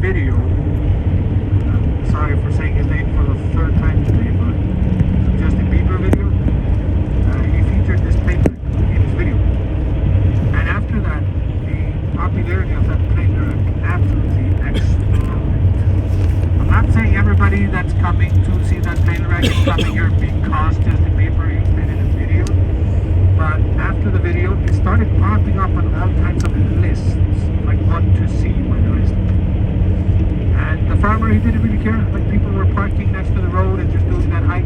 video. Sorry for saying his name for the third time today, but Justin Bieber video. He featured this plane wreck in his video. And after that, the popularity of that plane wreck absolutely exploded. I'm not saying everybody that's coming to see that plane wreck is coming here because Justin Bieber made it a video. But after the video, it started popping up on all kinds of lists, like what to see when Iceland. And the farmer, he didn't really care. Like, people were parking next to the road and just doing that hike.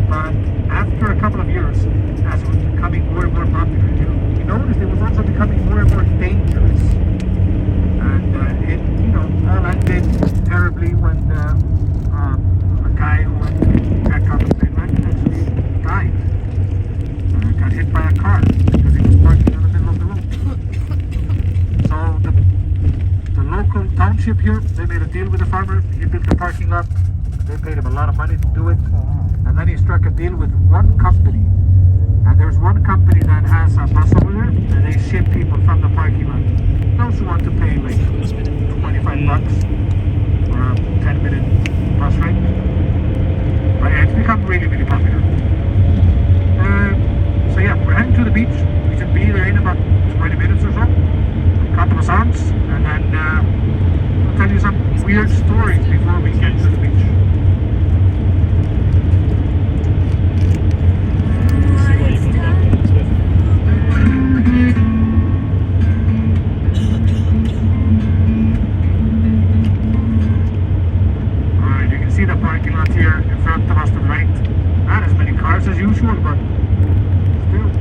But after a couple of years, as it was becoming more and more popular, you noticed it was also becoming more and more dangerous. And it, all ended terribly when a guy who went to check out the plane wreck actually died. Got hit by a car because he was parking in the middle of the road. So the local township here, they made a deal with the farmer. He built the parking lot. They paid him a lot of money to do it. And then he struck a deal with one company. And there's one company that has a bus over there, and they ship people from the parking lot. Those who want to pay like $25 for a 10-minute bus ride. But yeah, it's become really, really popular. So yeah, we're heading to the beach. We should be there in about 20 minutes or so. A couple of songs, and then I'll tell you some weird stories before we get to the beach. Alright, you can see the parking lot here in front of us to the right. Not as many cars as usual, but still.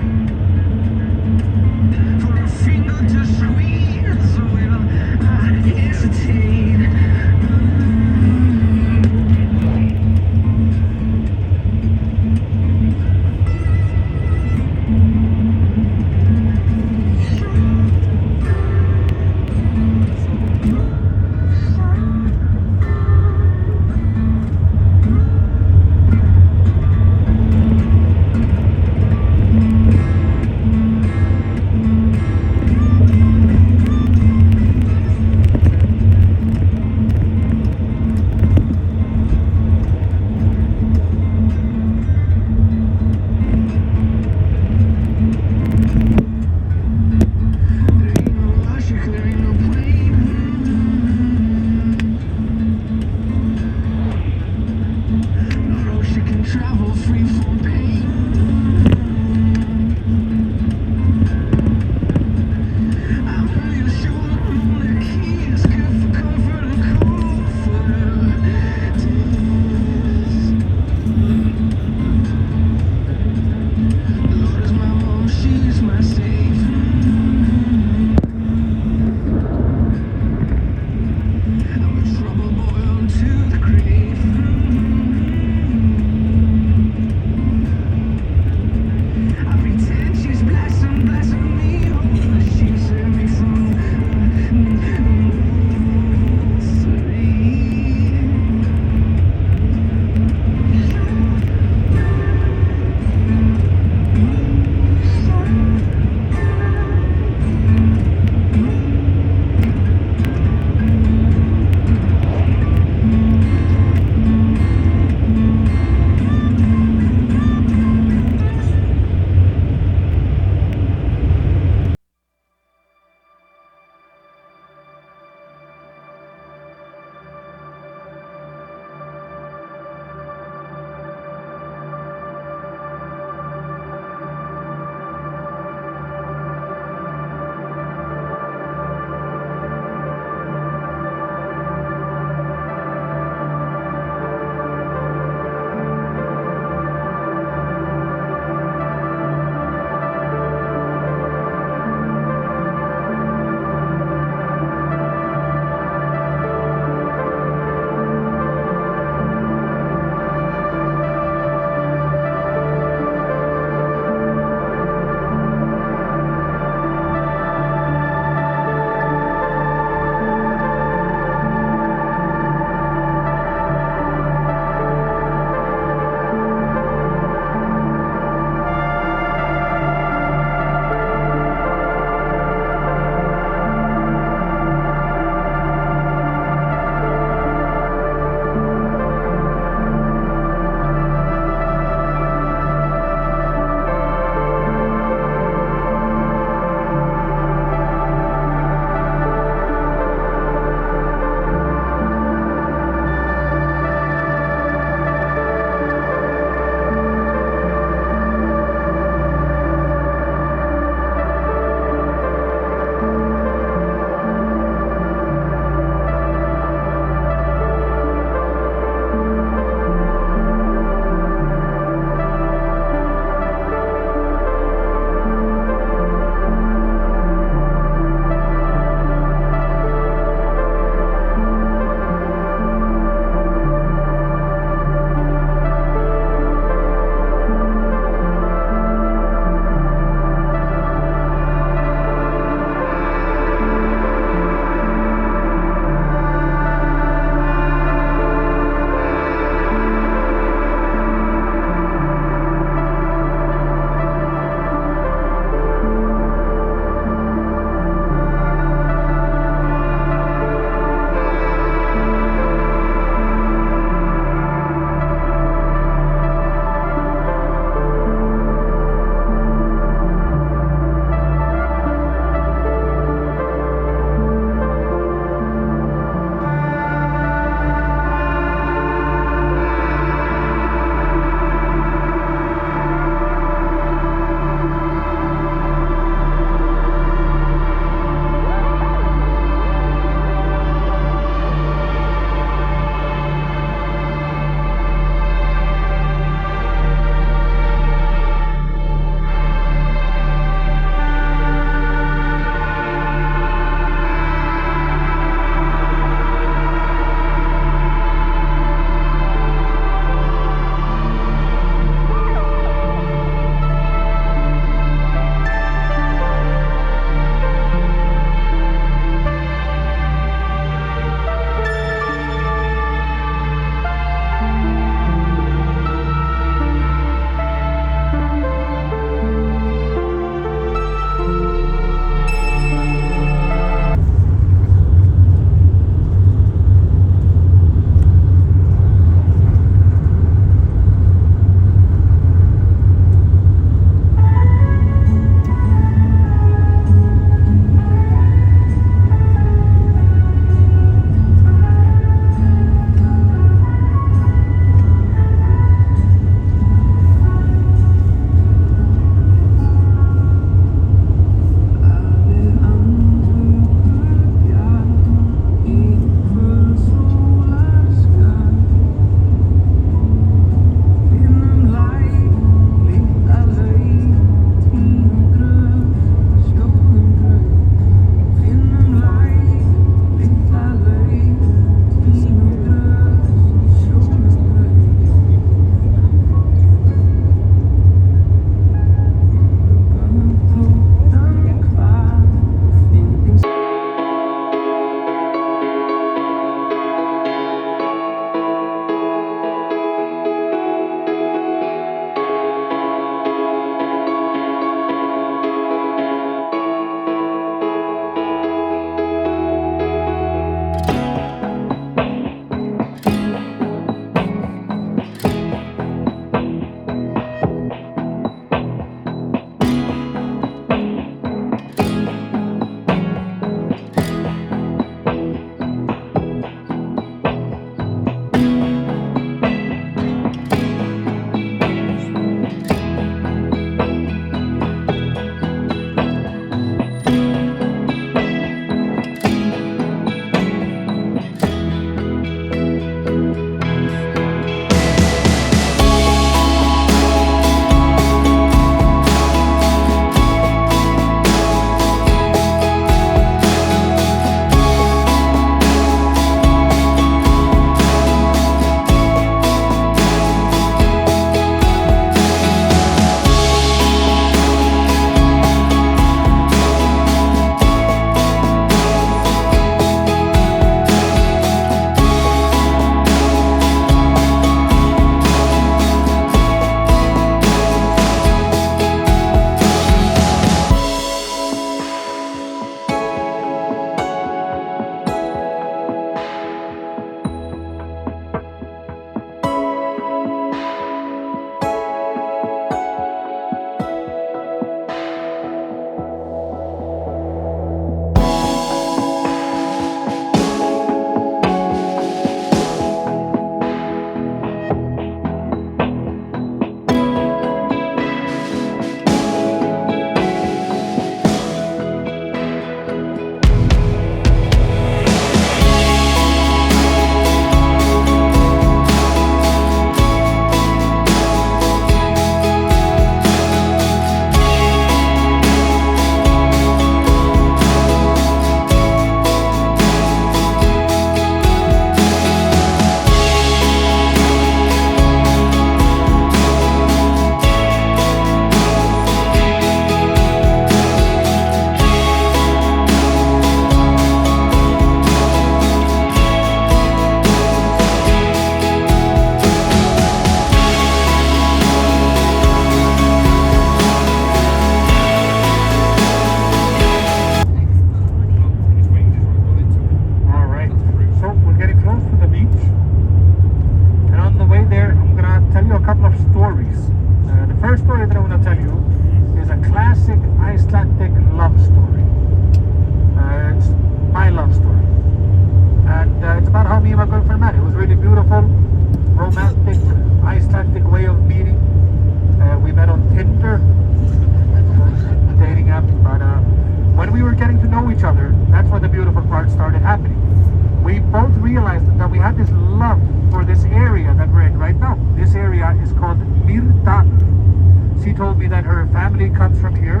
told me that her family comes from here.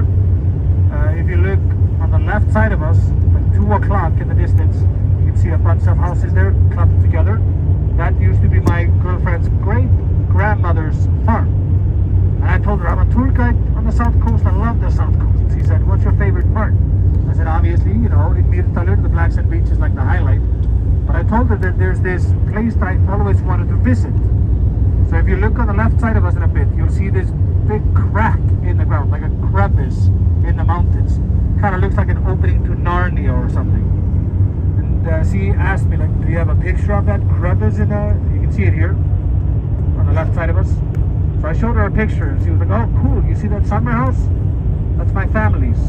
If you look on the left side of us, like 2 o'clock in the distance, you can see a bunch of houses there clumped together. That used to be my girlfriend's great-grandmother's farm. And I told her, I'm a tour guide on the South Coast. I love the South Coast. She said, what's your favorite part? I said, obviously, you know, in Myrtalur, the Black Sand Beach is like the highlight. But I told her that there's this place that I always wanted to visit. So if you look on the left side of us in a bit, you'll see this big crack in the ground, like a crevice in the mountains. Kind of looks like an opening to Narnia or something. And she asked me, like, do you have a picture of that crevice in the... You can see it here on the left side of us. So I showed her a picture and she was like, oh, cool, you see that summer house? That's my family's.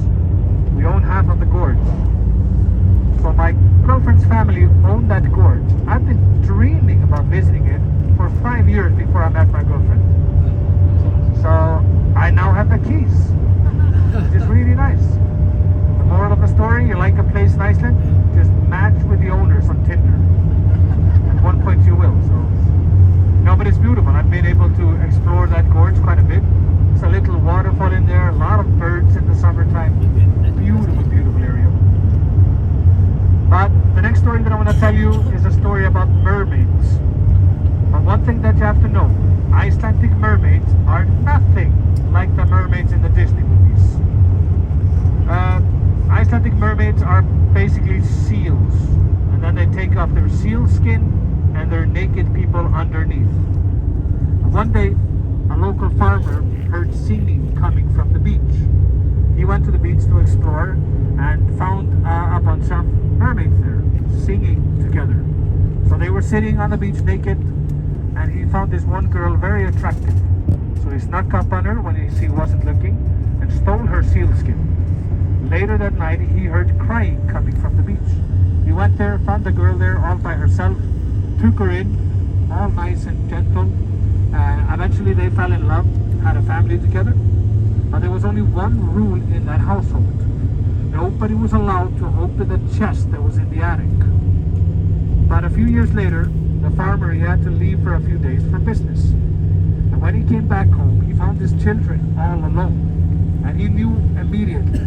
We own half of the gorge. So my girlfriend's family owned that gorge. I've been dreaming about visiting it for 5 years before I met my girlfriend. So I now have the keys, which is really nice. The moral of the story, you like a place in Iceland, just match with the owners on Tinder. At one point you will. So no, but it's beautiful. I've been able to explore that gorge quite a bit. There's a little waterfall in there, a lot of birds in the summertime. Beautiful, beautiful area. But the next story that I want to tell you is a story about mermaids. But one thing that you have to know, Icelandic mermaids are nothing like the mermaids in the Disney movies. Icelandic mermaids are basically seals. And then they take off their seal skin and they're naked people underneath. One day, a local farmer heard singing coming from the beach. He went to the beach to explore and found a bunch of mermaids there singing together. So they were sitting on the beach naked, and he found this one girl very attractive. So he snuck up on her when she wasn't looking and stole her sealskin. Later that night, he heard crying coming from the beach. He went there, found the girl there all by herself, took her in, all nice and gentle. Eventually they fell in love, had a family together. But there was only one rule in that household. Nobody was allowed to open the chest that was in the attic. But a few years later, the farmer, he had to leave for a few days for business. And when he came back home, he found his children all alone. And he knew immediately.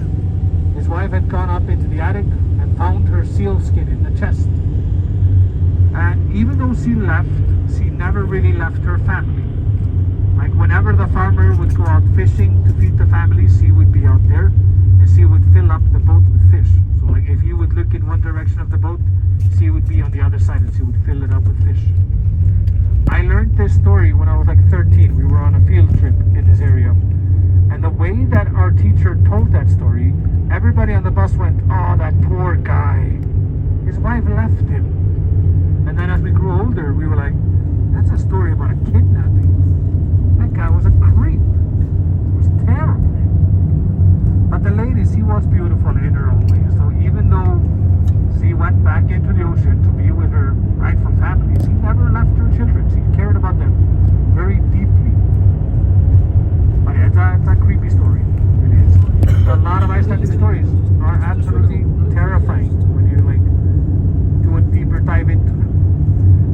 His wife had gone up into the attic and found her sealskin in the chest. And even though she left, she never really left her family. Like whenever the farmer would go out fishing to feed the family, she would be out there and she would fill up the boat with fish. So like if you would look in one direction of the boat, she would be on the other side and she would fill it up with fish. I learned this story when I was like 13. We were on a field trip in this area. And the way that our teacher told that story, everybody on the bus went, oh, that poor guy. His wife left him. And then as we grew older, we were like, that's a story about a kidnapping. That guy was a creep. It was terrible. But the lady, she was beautiful in her own way. So even though she went back into the ocean to be with her rightful family, she never left her children. She cared about them very deeply. But yeah, it's a creepy story. It is. A lot of Icelandic stories are absolutely terrifying when you like do a deeper dive into them.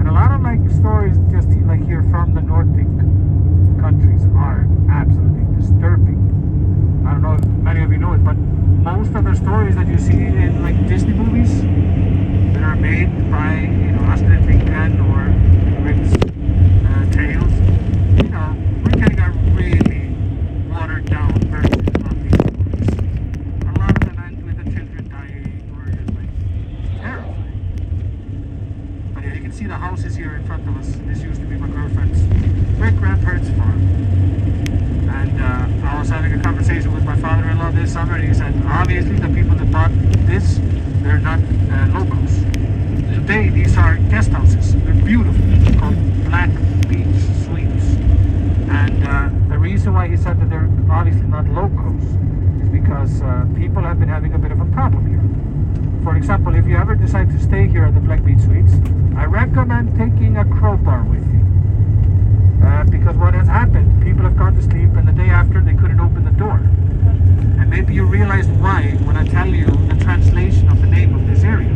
And a lot of like stories just like here from the Nordic countries are absolutely disturbing. I don't know if many of you know it, but most of the stories that you see in like Disney movies that are made by, you know, Astrid Lindgren or Rick's Tales, you know, we're getting a really watered down version of these stories. A lot of them end with the children dying or just like terrifying. But yeah, you can see the houses here in front of us. This used to be my girlfriend's great-grandparents' farm. And I was having a conversation with my father-in-law this summer, and he said, obviously the people that bought this, they're not locals. Today, these are guest houses. They're beautiful. They're called Black Beach Suites. And the reason why he said that they're obviously not locals is because people have been having a bit of a problem here. For example, if you ever decide to stay here at the Black Beach Suites, I recommend taking a crowbar with you. Because what has happened, people have gone to sleep and the day after they couldn't open the door. And maybe you realized why when I tell you the translation of the name of this area.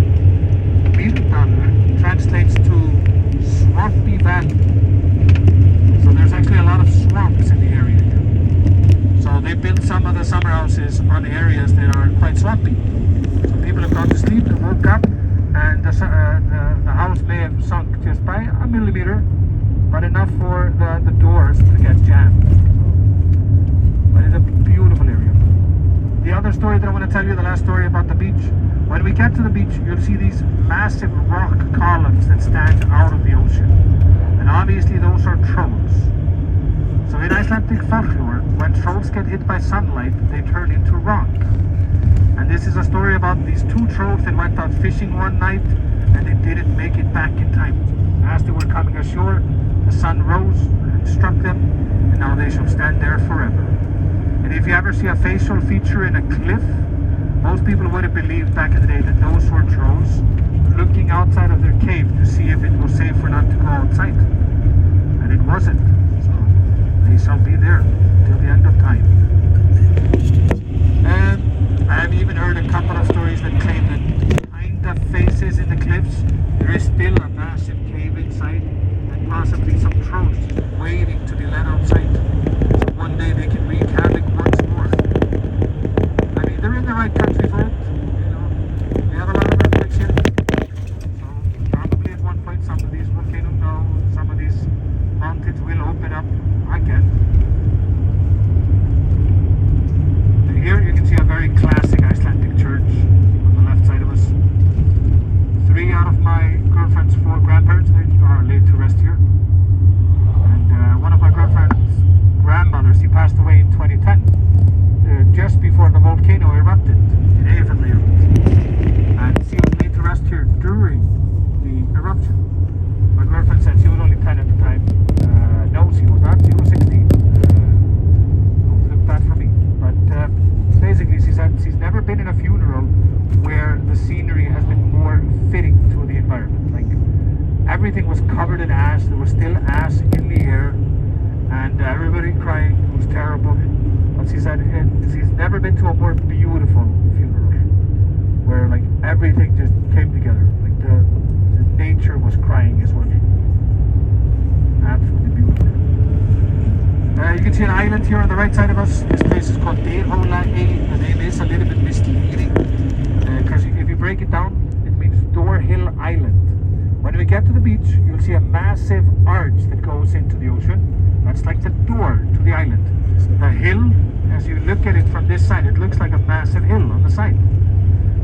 Mýrdalur translates to swampy valley. So there's actually a lot of swamps in the area here. on areas that are quite swampy. So people have gone to sleep and woke up, and the house may have sunk just by a millimeter, but enough for the doors to get jammed. But it's a beautiful area. The other story that I want to tell you, the last story about the beach. When we get to the beach, you'll see these massive rock columns that stand out of the ocean. And obviously those are trolls. So in Icelandic folklore, when trolls get hit by sunlight, they turn into rock. And this is a story about these two trolls that went out fishing one night and they didn't make it back in time. As they were coming ashore, the sun rose and struck them, and now they shall stand there forever. And if you ever see a facial feature in a cliff, most people would have believed back in the day that those were trolls looking outside of their cave to see if it was safe or not to go outside. And it wasn't. So they shall be there till the end of time. And I have even heard a couple of stories that claim that behind the faces in the cliffs, there is still a massive cave inside and possibly some trolls just waiting to be let outside. So one day they can wreak havoc once more. I mean, they're in the right country for it. You know, they have a lot of protection. So probably at one point some of these volcanoes know, some of these mountains will open up again. And here you can see a very classic Icelandic church on the left side of us. 3 out of my girlfriend's 4 grandparents, they are laid to rest here. And one of my girlfriend's grandmothers, he passed away in 2010, just before the volcano erupted in Eyjafjallajökull. And she was laid to rest here during the eruption. My girlfriend said she was only 10 at the time. No, she was not. She was 16. Don't look bad for me. But basically, she said she's never been in a funeral where the scenery has been more fitting to the environment. Like, everything was covered in ash. There was still ash in the air, and everybody crying. It was terrible. But she said she's never been to a more beautiful funeral, where like everything just came together. Like the nature was crying as well. Absolutely beautiful. You can see an island here on the right side of us. This place is called Deirhóla. The name is a little bit misleading because if you break it down, it means Dorhill Island. When we get to the beach, you'll see a massive arch that goes into the ocean. That's like the door to the island. The hill, as you look at it from this side, it looks like a massive hill on the side.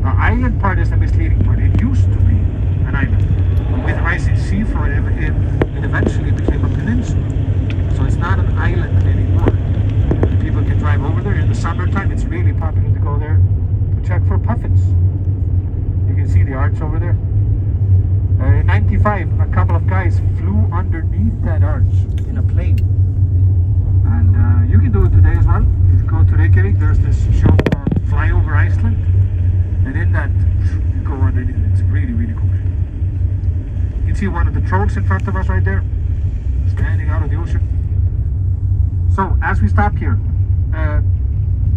The island part is the misleading part. It used to be an island. But with rising sea floor, it eventually became a peninsula. So it's not an island anymore. People can drive over there in the summertime. It's really popular to go there to check for puffins. You can see the arch over there. In '95, a couple of guys flew underneath that arch in a plane. And you can do it today as well. If you go to Reykjavik, there's this show called Fly Over Iceland. And in that, you go underneath. It's really, really cool. You can see one of the trolls in front of us right there, standing out of the ocean. So, as we stop here,